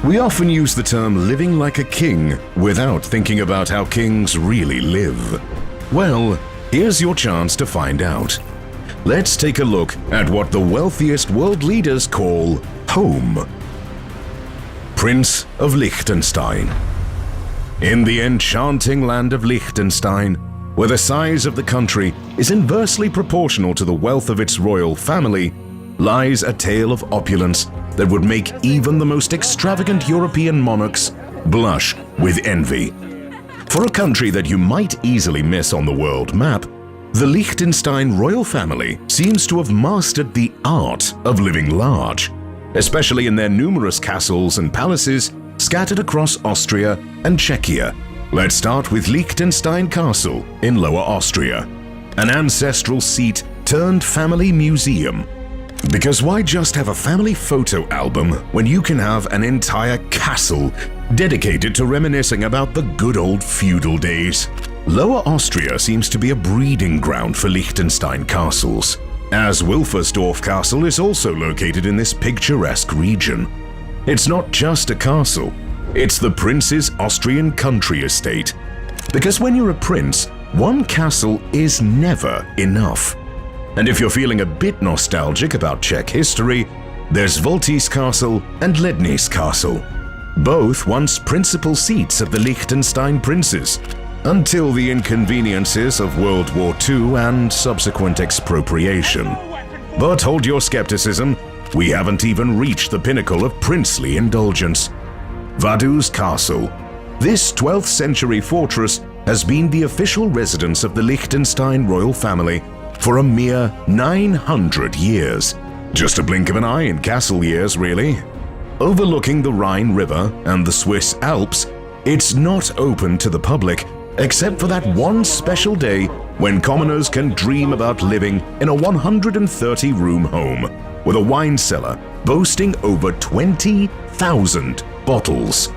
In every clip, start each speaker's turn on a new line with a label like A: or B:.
A: We often use the term living like a king without thinking about how kings really live. Well, here's your chance to find out. Let's take a look at what the wealthiest world leaders call home. Prince of Liechtenstein. In the enchanting land of Liechtenstein, where the size of the country is inversely proportional to the wealth of its royal family, lies a tale of opulence that would make even the most extravagant European monarchs blush with envy. For a country that you might easily miss on the world map, the Liechtenstein royal family seems to have mastered the art of living large, especially in their numerous castles and palaces scattered across Austria and Czechia. Let's start with Liechtenstein Castle in Lower Austria, an ancestral seat turned family museum. Because why just have a family photo album when you can have an entire castle dedicated to reminiscing about the good old feudal days? Lower Austria seems to be a breeding ground for Liechtenstein castles, as Wilfersdorf Castle is also located in this picturesque region. It's not just a castle, it's the prince's Austrian country estate. Because when you're a prince, one castle is never enough. And if you're feeling a bit nostalgic about Czech history, there's Voltis Castle and Lednice Castle, both once principal seats of the Liechtenstein princes, until the inconveniences of World War II and subsequent expropriation. But hold your skepticism, we haven't even reached the pinnacle of princely indulgence. Vaduz Castle. This 12th century fortress has been the official residence of the Liechtenstein royal family for a mere 900 years. Just a blink of an eye in castle years, really. Overlooking the Rhine River and the Swiss Alps, it's not open to the public except for that one special day when commoners can dream about living in a 130-room home with a wine cellar boasting over 20,000 bottles.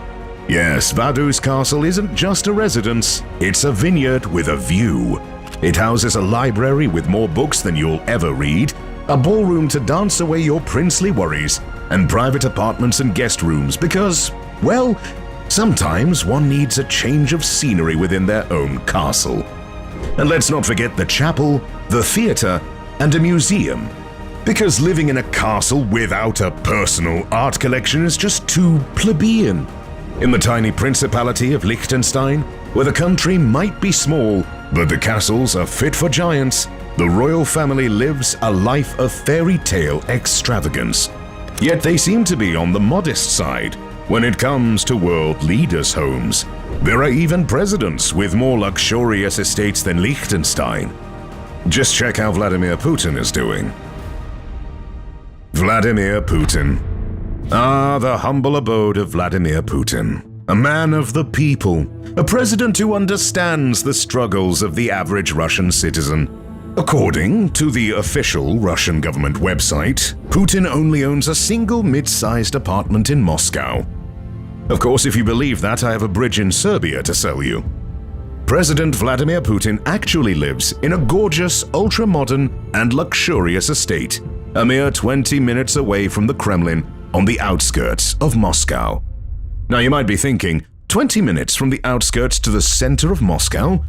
A: Yes, Vaduz Castle isn't just a residence, it's a vineyard with a view. It houses a library with more books than you'll ever read, a ballroom to dance away your princely worries, and private apartments and guest rooms because, well, sometimes one needs a change of scenery within their own castle. And let's not forget the chapel, the theater, and a museum. Because living in a castle without a personal art collection is just too plebeian. In the tiny principality of Liechtenstein, where the country might be small, but the castles are fit for giants, the royal family lives a life of fairy tale extravagance. Yet they seem to be on the modest side when it comes to world leaders' homes. There are even presidents with more luxurious estates than Liechtenstein. Just check how Vladimir Putin is doing. Vladimir Putin. Ah, the humble abode of Vladimir Putin. A man of the people, a president who understands the struggles of the average Russian citizen. According to the official Russian government website, Putin only owns a single mid-sized apartment in Moscow. Of course, if you believe that, I have a bridge in Serbia to sell you. President Vladimir Putin actually lives in a gorgeous, ultra-modern, and luxurious estate, a mere 20 minutes away from the Kremlin on the outskirts of Moscow. Now you might be thinking, 20 minutes from the outskirts to the center of Moscow?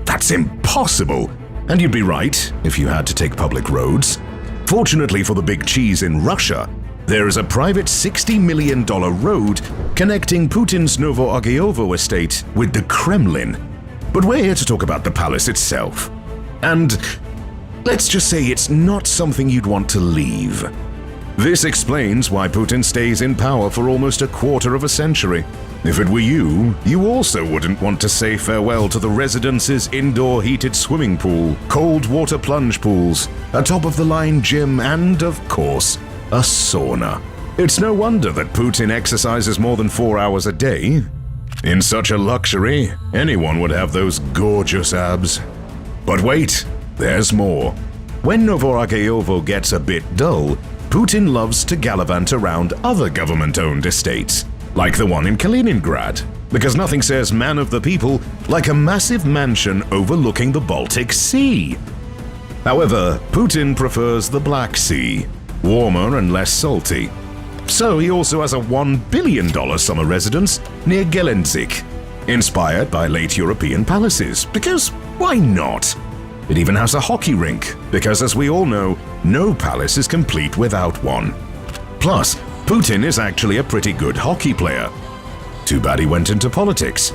A: That's impossible! And you'd be right if you had to take public roads. Fortunately for the big cheese in Russia, there is a private $60 million road connecting Putin's Novoargeyovo estate with the Kremlin. But we're here to talk about the palace itself. And let's just say it's not something you'd want to leave. This explains why Putin stays in power for almost a quarter of a century. If it were you, you also wouldn't want to say farewell to the residence's indoor heated swimming pool, cold water plunge pools, a top-of-the-line gym, and, of course, a sauna. It's no wonder that Putin exercises more than 4 hours a day. In such a luxury, anyone would have those gorgeous abs. But wait, there's more. When Novoargeyovo gets a bit dull, Putin loves to gallivant around other government-owned estates, like the one in Kaliningrad, because nothing says man of the people like a massive mansion overlooking the Baltic Sea. However, Putin prefers the Black Sea, warmer and less salty. So he also has a $1 billion summer residence near Gelendzик, inspired by late European palaces, because why not? It even has a hockey rink, because as we all know, no palace is complete without one. Plus, Putin is actually a pretty good hockey player. Too bad he went into politics.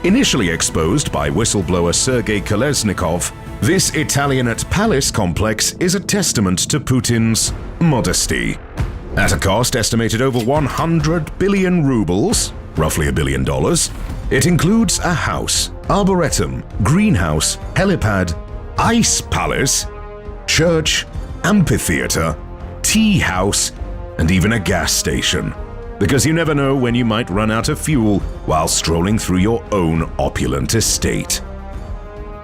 A: Initially exposed by whistleblower Sergei Kolesnikov, this Italianate palace complex is a testament to Putin's modesty. At a cost estimated over 100 billion rubles, roughly $1 billion, it includes a house, arboretum, greenhouse, helipad, ice palace, church, amphitheater, tea house, and even a gas station. Because you never know when you might run out of fuel while strolling through your own opulent estate.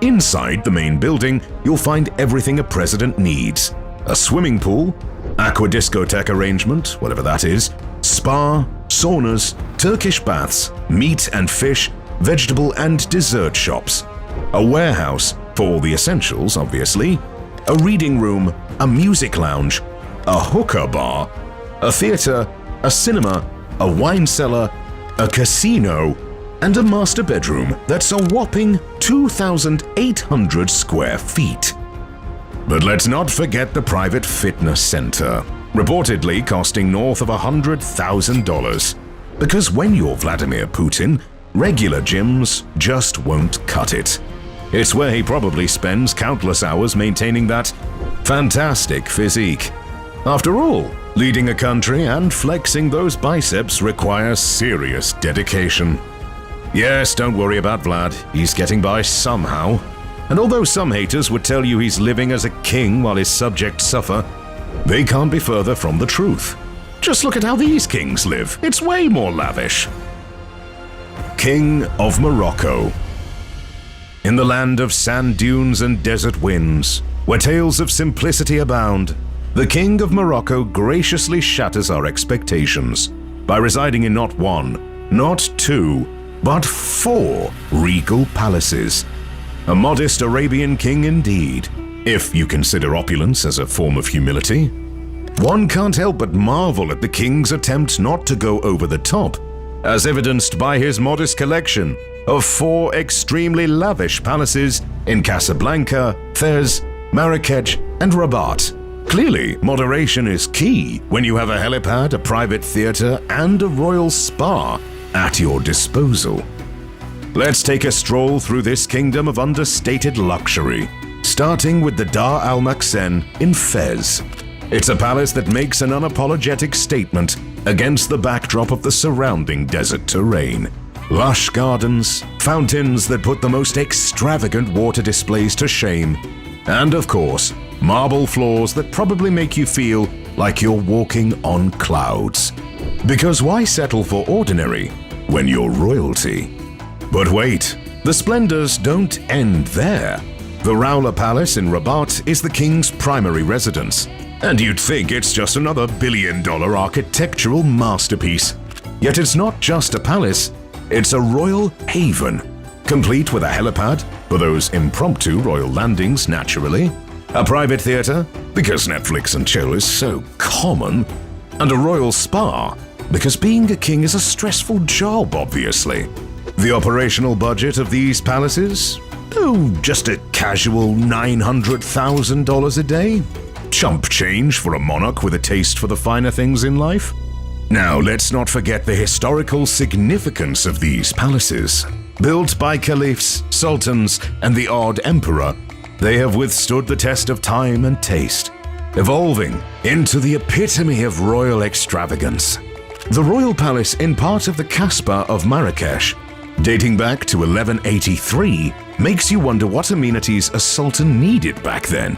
A: Inside the main building, you'll find everything a president needs. A swimming pool, aqua discotheque arrangement, whatever that is, spa, saunas, Turkish baths, meat and fish, vegetable and dessert shops, a warehouse for all the essentials, obviously, a reading room, a music lounge, a hookah bar, a theater, a cinema, a wine cellar, a casino, and a master bedroom that's a whopping 2,800 square feet. But let's not forget the private fitness center, reportedly costing north of $100,000. Because when you're Vladimir Putin, regular gyms just won't cut it. It's where he probably spends countless hours maintaining that fantastic physique. After all, leading a country and flexing those biceps requires serious dedication. Yes, don't worry about Vlad, he's getting by somehow. And although some haters would tell you he's living as a king while his subjects suffer, they can't be further from the truth. Just look at how these kings live, it's way more lavish. King of Morocco. In the land of sand dunes and desert winds, where tales of simplicity abound, the King of Morocco graciously shatters our expectations by residing in not one, not two, but 4 regal palaces. A modest Arabian king indeed, if you consider opulence as a form of humility. One can't help but marvel at the king's attempt not to go over the top, as evidenced by his modest collection of 4 extremely lavish palaces in Casablanca, Fez, Marrakech, and Rabat. Clearly, moderation is key when you have a helipad, a private theater, and a royal spa at your disposal. Let's take a stroll through this kingdom of understated luxury, starting with the Dar al-Maksen in Fez. It's a palace that makes an unapologetic statement against the backdrop of the surrounding desert terrain. Lush gardens, fountains that put the most extravagant water displays to shame, and of course, marble floors that probably make you feel like you're walking on clouds. Because why settle for ordinary when you're royalty? But wait, the splendors don't end there. The Raula Palace in Rabat is the king's primary residence, and you'd think it's just another billion-dollar architectural masterpiece. Yet it's not just a palace, it's a royal haven, complete with a helipad for those impromptu royal landings naturally, a private theater, because Netflix and chill is so common, and a royal spa, because being a king is a stressful job, obviously. The operational budget of these palaces? Oh, just a casual $900,000 a day? Chump change for a monarch with a taste for the finer things in life? Now, let's not forget the historical significance of these palaces. Built by caliphs, sultans, and the odd emperor, they have withstood the test of time and taste, evolving into the epitome of royal extravagance. The royal palace in part of the Kasbah of Marrakech, dating back to 1183, makes you wonder what amenities a sultan needed back then.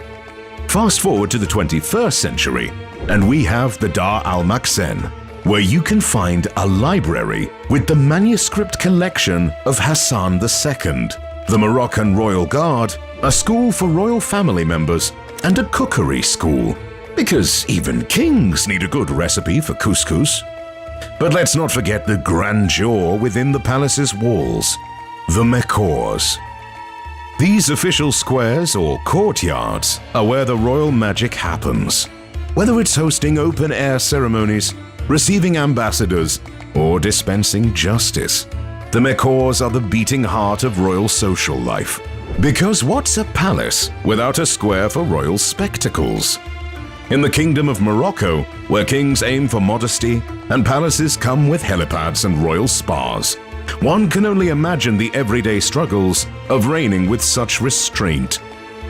A: Fast forward to the 21st century, and we have the Dar al-Maksen, where you can find a library with the manuscript collection of Hassan II, the Moroccan Royal Guard, a school for royal family members, and a cookery school, because even kings need a good recipe for couscous. But let's not forget the grandeur within the palace's walls, the mekors. These official squares or courtyards are where the royal magic happens. Whether it's hosting open-air ceremonies, receiving ambassadors, or dispensing justice. The macaws are the beating heart of royal social life. Because what's a palace without a square for royal spectacles? In the Kingdom of Morocco, where kings aim for modesty and palaces come with helipads and royal spas, one can only imagine the everyday struggles of reigning with such restraint.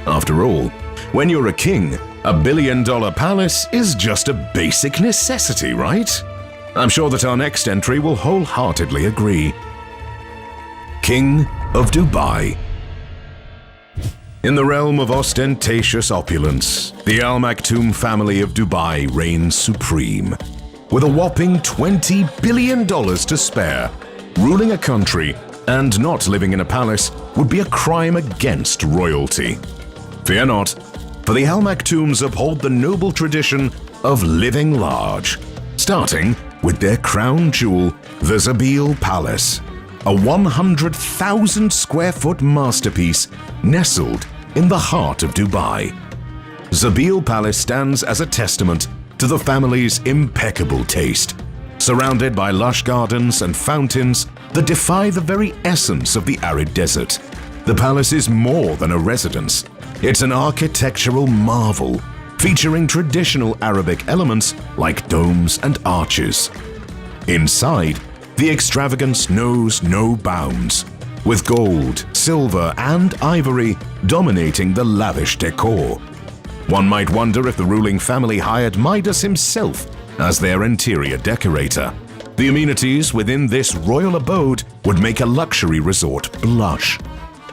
A: After all, when you're a king, $1 billion palace is just a basic necessity, right? I'm sure that our next entry will wholeheartedly agree. King of Dubai. In the realm of ostentatious opulence, the Al Maktoum family of Dubai reigns supreme. With a whopping $20 billion to spare, ruling a country and not living in a palace would be a crime against royalty. Fear not, for the Al Maktoums uphold the noble tradition of living large, starting with their crown jewel, the Zabeel Palace, a 100,000 square foot masterpiece nestled in the heart of Dubai. Zabeel Palace stands as a testament to the family's impeccable taste, surrounded by lush gardens and fountains that defy the very essence of the arid desert. The palace is more than a residence. It's an architectural marvel, featuring traditional Arabic elements like domes and arches. Inside, the extravagance knows no bounds, with gold, silver, and ivory dominating the lavish decor. One might wonder if the ruling family hired Midas himself as their interior decorator. The amenities within this royal abode would make a luxury resort blush.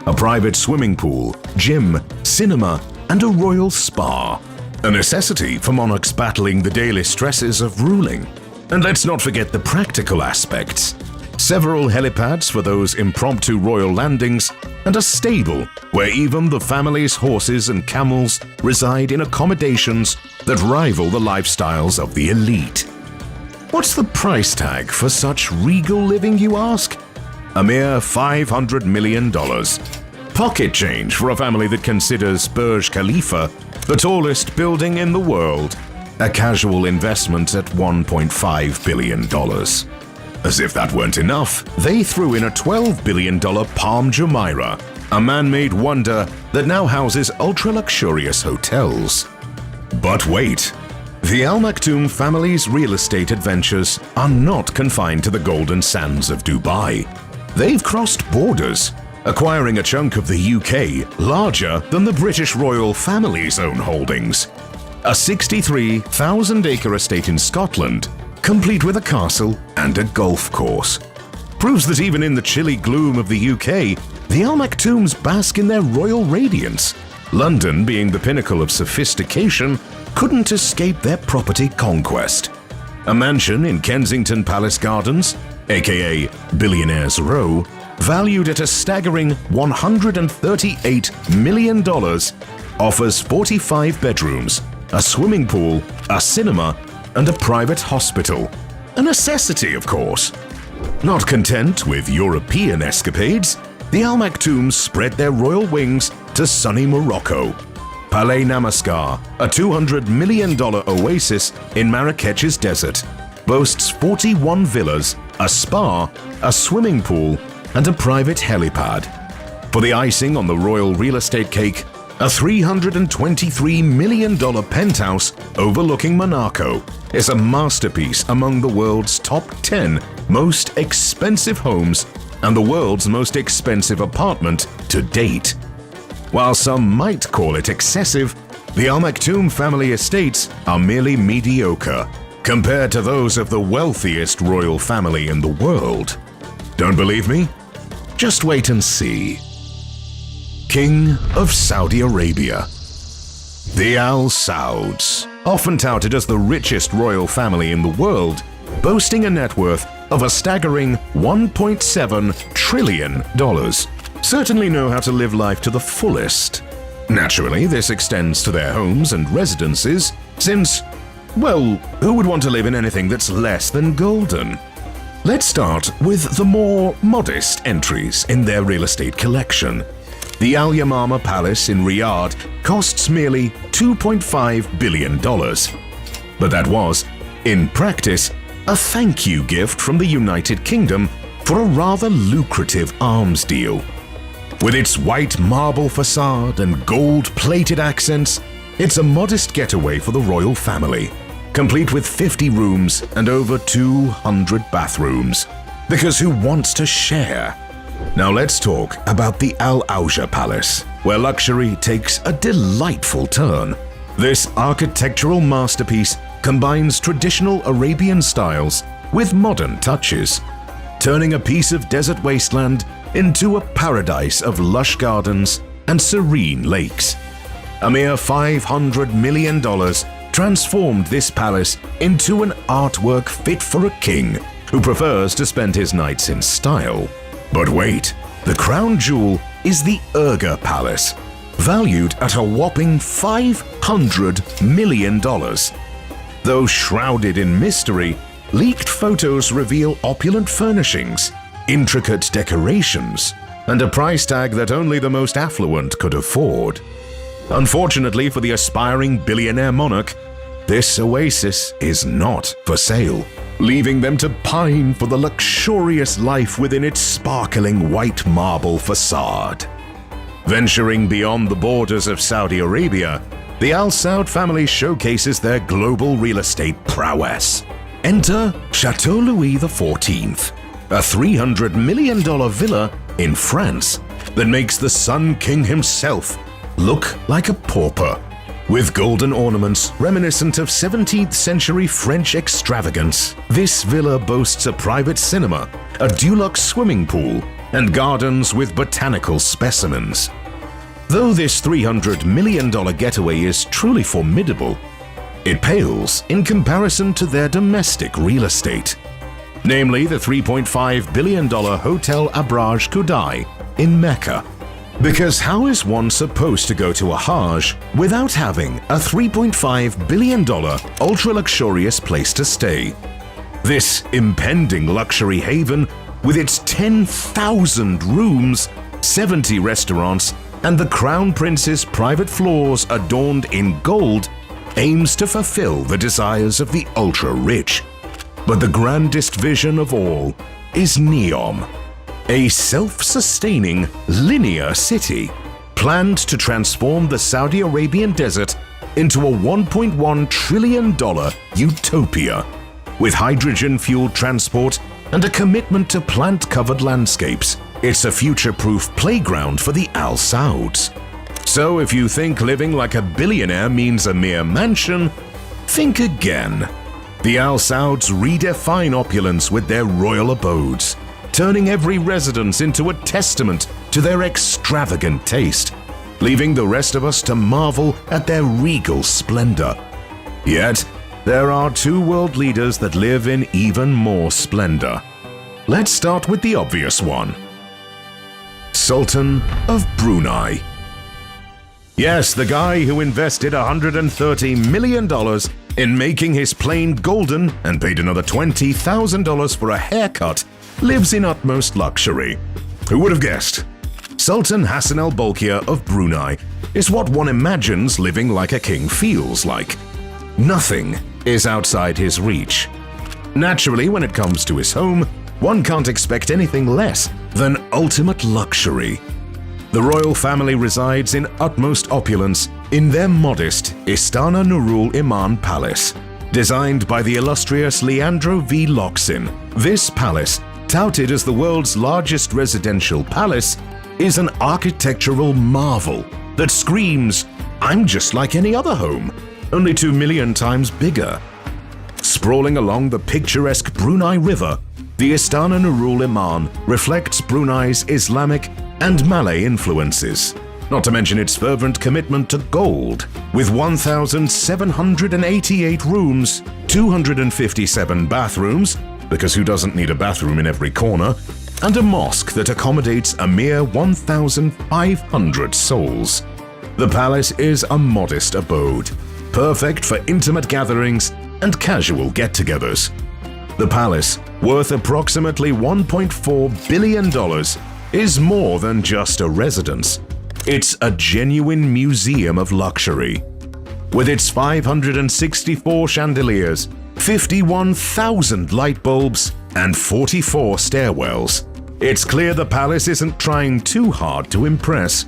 A: A private swimming pool, gym, cinema, and a royal spa. A necessity for monarchs battling the daily stresses of ruling. And let's not forget the practical aspects. Several helipads for those impromptu royal landings, and a stable where even the family's horses and camels reside in accommodations that rival the lifestyles of the elite. What's the price tag for such regal living, you ask? A mere $500 million. Pocket change for a family that considers Burj Khalifa the tallest building in the world. A casual investment at $1.5 billion. As if that weren't enough, they threw in a $12 billion Palm Jumeirah, a man-made wonder that now houses ultra-luxurious hotels. But wait, the Al Maktoum family's real estate adventures are not confined to the golden sands of Dubai. They've crossed borders, acquiring a chunk of the UK larger than the British royal family's own holdings. A 63,000-acre estate in Scotland, complete with a castle and a golf course, proves that even in the chilly gloom of the UK, the Al Maktoums bask in their royal radiance. London, being the pinnacle of sophistication, couldn't escape their property conquest. A mansion in Kensington Palace Gardens, aka Billionaire's Row, valued at a staggering $138 million, offers 45 bedrooms, a swimming pool, a cinema, and a private hospital. A necessity, of course. Not content with European escapades, the Al Maktoums spread their royal wings to sunny Morocco. Palais Namaskar, a $200 million oasis in Marrakech's desert, boasts 41 villas, a spa, a swimming pool, and a private helipad. For the icing on the royal real estate cake, a $323 million penthouse overlooking Monaco is a masterpiece among the world's top 10 most expensive homes and the world's most expensive apartment to date. While some might call it excessive, the Al Maktoum family estates are merely mediocre compared to those of the wealthiest royal family in the world. Don't believe me? Just wait and see. King of Saudi Arabia. The Al Sauds, often touted as the richest royal family in the world, boasting a net worth of a staggering $1.7 trillion, certainly know how to live life to the fullest. Naturally, this extends to their homes and residences, since, well, who would want to live in anything that's less than golden? Let's start with the more modest entries in their real estate collection. The Al Yamama Palace in Riyadh costs merely $2.5 billion. But that was, in practice, a thank you gift from the United Kingdom for a rather lucrative arms deal. With its white marble facade and gold-plated accents, it's a modest getaway for the royal family, complete with 50 rooms and over 200 bathrooms. Because who wants to share? Now let's talk about the Al Auja Palace, where luxury takes a delightful turn. This architectural masterpiece combines traditional Arabian styles with modern touches, turning a piece of desert wasteland into a paradise of lush gardens and serene lakes. A mere $500 million transformed this palace into an artwork fit for a king who prefers to spend his nights in style. But wait, the crown jewel is the Urga Palace, valued at a whopping $500 million. Though shrouded in mystery, leaked photos reveal opulent furnishings, intricate decorations, and a price tag that only the most affluent could afford. Unfortunately for the aspiring billionaire monarch, this oasis is not for sale, leaving them to pine for the luxurious life within its sparkling white marble facade. Venturing beyond the borders of Saudi Arabia, the Al Saud family showcases their global real estate prowess. Enter Chateau Louis XIV, a $300 million villa in France that makes the Sun King himself look like a pauper. With golden ornaments reminiscent of 17th century French extravagance, this villa boasts a private cinema, a deluxe swimming pool, and gardens with botanical specimens. Though this $300 million getaway is truly formidable, it pales in comparison to their domestic real estate, namely the $3.5 billion Hotel Abraj Khudai in Mecca. Because how is one supposed to go to a Hajj without having a $3.5 billion ultra-luxurious place to stay? This impending luxury haven, with its 10,000 rooms, 70 restaurants, and the Crown Prince's private floors adorned in gold, aims to fulfill the desires of the ultra-rich. But the grandest vision of all is Neom, a self-sustaining linear city planned to transform the Saudi Arabian desert into a $1.1 trillion utopia, with hydrogen-fueled transport and a commitment to plant-covered landscapes. It's a future-proof playground for the Al Sauds. So if you think living like a billionaire means a mere mansion, think again. The Al Sauds redefine opulence with their royal abodes, turning every residence into a testament to their extravagant taste, leaving the rest of us to marvel at their regal splendor. Yet, there are two world leaders that live in even more splendor. Let's start with the obvious one. Sultan of Brunei. Yes, the guy who invested $130 million in making his plane golden and paid another $20,000 for a haircut lives in utmost luxury. Who would have guessed? Sultan Hassan Al Bolkiah of Brunei is what one imagines living like a king feels like. Nothing is outside his reach. Naturally, when it comes to his home, one can't expect anything less than ultimate luxury. The royal family resides in utmost opulence in their modest Istana Nurul Iman Palace. Designed by the illustrious Leandro V. Loxin, this palace, touted as the world's largest residential palace, is an architectural marvel that screams, "I'm just like any other home, only 2 million times bigger." Sprawling along the picturesque Brunei River, the Istana Nurul Iman reflects Brunei's Islamic and Malay influences, not to mention its fervent commitment to gold. With 1,788 rooms, 257 bathrooms, because who doesn't need a bathroom in every corner, and a mosque that accommodates a mere 1,500 souls. The palace is a modest abode, perfect for intimate gatherings and casual get-togethers. The palace, worth approximately $1.4 billion, is more than just a residence. It's a genuine museum of luxury. With its 564 chandeliers, 51,000 light bulbs, and 44 stairwells. It's clear the palace isn't trying too hard to impress.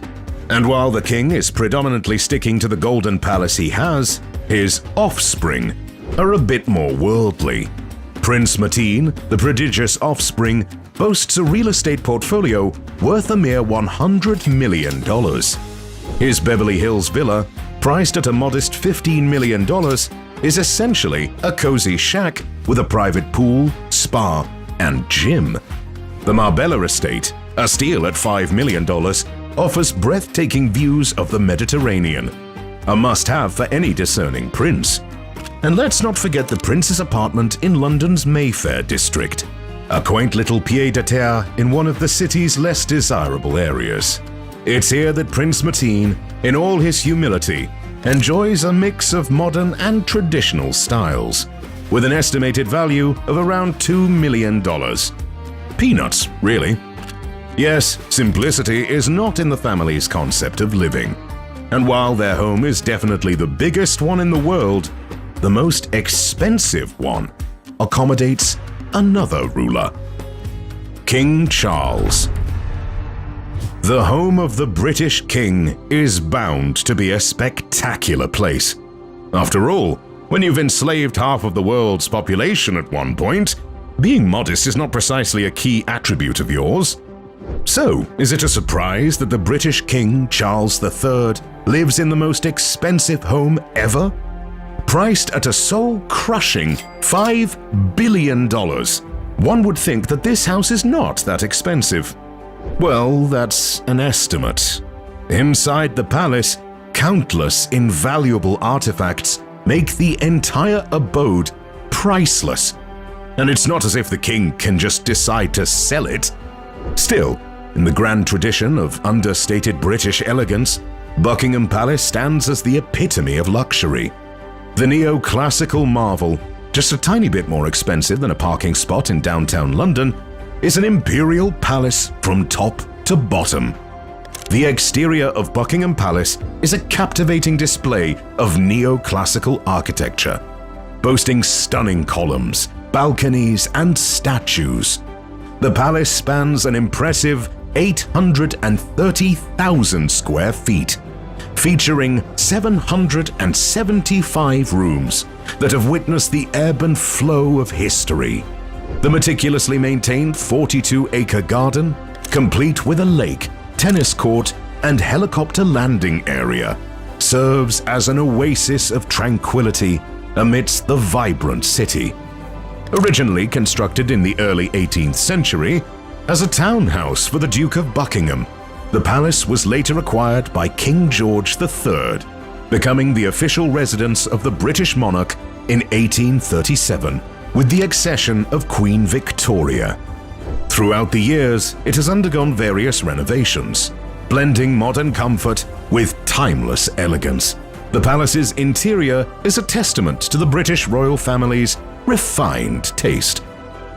A: And while the king is predominantly sticking to the golden palace he has, his offspring are a bit more worldly. Prince Mateen, the prodigious offspring, boasts a real estate portfolio worth a mere $100 million. His Beverly Hills villa, priced at a modest $15 million, is essentially a cozy shack with a private pool, spa, and gym. The Marbella estate, a steal at $5 million, offers breathtaking views of the Mediterranean, a must-have for any discerning prince. And let's not forget the prince's apartment in London's Mayfair district, a quaint little pied-à-terre in one of the city's less desirable areas. It's here that Prince Mateen, in all his humility, enjoys a mix of modern and traditional styles, with an estimated value of around $2 million. Peanuts, really. Yes, simplicity is not in the family's concept of living. And while their home is definitely the biggest one in the world, the most expensive one accommodates another ruler. King Charles. The home of the British king is bound to be a spectacular place. After all, when you've enslaved half of the world's population at one point, being modest is not precisely a key attribute of yours. So, is it a surprise that the British King Charles III lives in the most expensive home ever? Priced at a soul-crushing $5 billion, one would think that this house is not that expensive. Well, that's an estimate. Inside the palace, countless invaluable artifacts make the entire abode priceless. And it's not as if the king can just decide to sell it. Still, in the grand tradition of understated British elegance, Buckingham Palace stands as the epitome of luxury. The neoclassical marvel, just a tiny bit more expensive than a parking spot in downtown London, is an imperial palace from top to bottom. The exterior of Buckingham Palace is a captivating display of neoclassical architecture, boasting stunning columns, balconies, and statues. The palace spans an impressive 830,000 square feet, featuring 775 rooms that have witnessed the ebb and flow of history. The meticulously maintained 42-acre garden, complete with a lake, tennis court, and helicopter landing area, serves as an oasis of tranquility amidst the vibrant city. Originally constructed in the early 18th century as a townhouse for the Duke of Buckingham, the palace was later acquired by King George III, becoming the official residence of the British monarch in 1837, with the accession of Queen Victoria. Throughout the years, it has undergone various renovations, blending modern comfort with timeless elegance. The palace's interior is a testament to the British royal family's refined taste.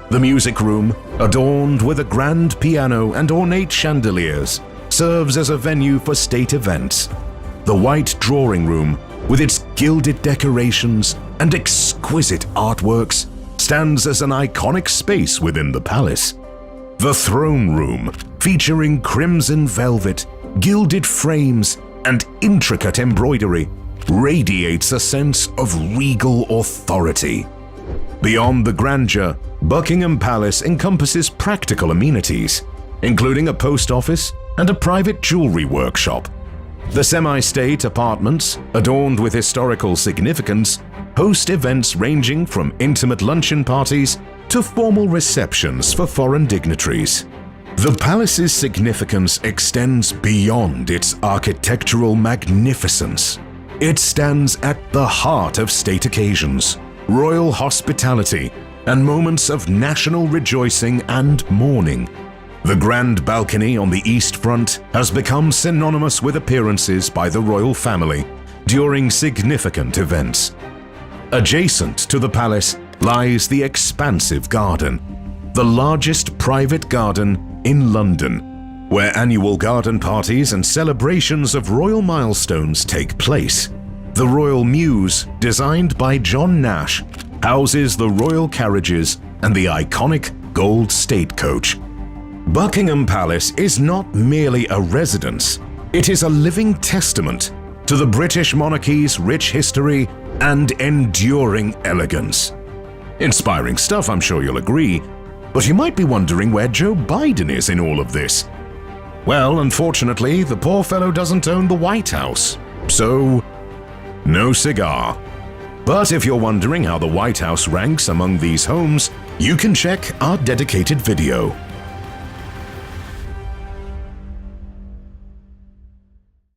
A: The music room, adorned with a grand piano and ornate chandeliers, serves as a venue for state events. The white drawing room, with its gilded decorations and exquisite artworks, stands as an iconic space within the palace. The throne room, featuring crimson velvet, gilded frames, and intricate embroidery, radiates a sense of regal authority. Beyond the grandeur, Buckingham Palace encompasses practical amenities, including a post office and a private jewelry workshop. The semi-state apartments, adorned with historical significance, host events ranging from intimate luncheon parties to formal receptions for foreign dignitaries. The palace's significance extends beyond its architectural magnificence. It stands at the heart of state occasions, royal hospitality, and moments of national rejoicing and mourning. The grand balcony on the east front has become synonymous with appearances by the royal family during significant events. Adjacent to the palace lies the expansive garden, the largest private garden in London, where annual garden parties and celebrations of royal milestones take place. The Royal Mews, designed by John Nash, houses the royal carriages and the iconic gold state coach. Buckingham Palace is not merely a residence, it is a living testament to the British monarchy's rich history and enduring elegance. Inspiring stuff, I'm sure you'll agree, but you might be wondering where Joe Biden is in all of this. Well, unfortunately, the poor fellow doesn't own the White House, so no cigar. But if you're wondering how the White House ranks among these homes, you can check our dedicated video.